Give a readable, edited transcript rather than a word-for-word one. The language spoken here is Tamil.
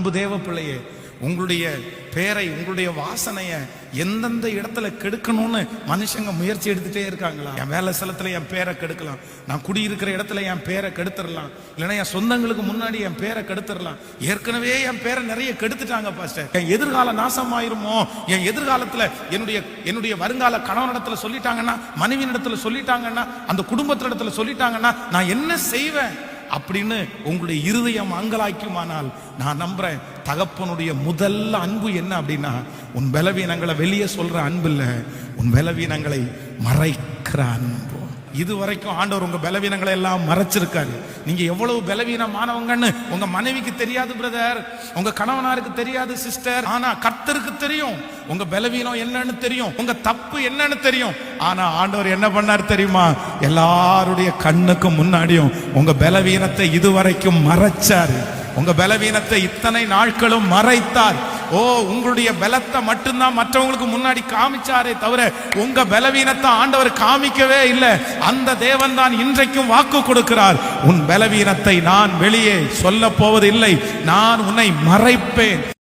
அன்பு தேவ பிள்ளையே, உங்களுடைய பேரை, உங்களுடைய வாசனைய எந்தெந்த இடத்துல கெடுக்கணும்னு மனுஷங்க முயற்சி எடுத்துட்டே இருக்காங்களா? என் வேலை ஸ்தலத்துல என் பேரை கெடுக்கலாம், நான் குடியிருக்கிற இடத்துல என் பேரை கெடுத்துடலாம், இல்லைன்னா என் சொந்தங்களுக்கு முன்னாடி என் பேரை கெடுத்துடலாம். ஏற்கனவே என் பேரை நிறைய கெடுத்துட்டாங்க பாஸ்டர். என் எதிர்கால நாசமாயிருமோ, என் எதிர்காலத்துல என்னுடைய வருங்கால கணவனிடத்துல சொல்லிட்டாங்கன்னா, மனைவியிடத்துல சொல்லிட்டாங்கன்னா, அந்த குடும்பத்தினிடத்துல சொல்லிட்டாங்கன்னா நான் என்ன செய்வேன் அப்படின்னு உங்களுடைய இருதயம் அங்கலாய்க்குமானால், நான் நம்புறேன் தகப்பனுடைய முதல் அன்பு என்ன அப்படின்னா, உன் பலவீனங்களை வெளியே சொல்ற அன்பு இல்ல, உன் பலவீனங்களை மறைக்கிற அன்பு. இதுவரைக்கும் ஆண்டவர் உங்க பலவீனங்களை எல்லாம் மறைச்சிருக்காரு. நீங்க எவ்வளவு பலவீனமானவங்கன்னு உங்க மனைவிக்கு தெரியாது பிரதர், உங்க கணவனாருக்கு தெரியாது சிஸ்டர், ஆனா கர்த்தருக்கு தெரியும். உங்க பலவீனம் என்னன்னு தெரியும், உங்க தப்பு என்னன்னு தெரியும். ஆனா ஆண்டவர் என்ன பண்ணார் தெரியுமா? எல்லாருடைய கண்ணுக்கு முன்னாடியும் உங்க பலவீனத்தை இதுவரைக்கும் மறைச்சாரு. உங்க பலவீனத்தை இத்தனை நாட்களும் மறைத்தார். ஓ, உங்களுடைய பலத்தை மட்டும்தான் மற்றவங்களுக்கு முன்னாடி காமிச்சாரே தவிர உங்க பலவீனத்தை ஆண்டவர் காமிக்கவே இல்லை. அந்த தேவன் தான் இன்றைக்கும் வாக்கு கொடுக்கிறார், உன் பலவீனத்தை நான் வெளியே சொல்ல போவதில்லை, நான் உன்னை மறைப்பேன்.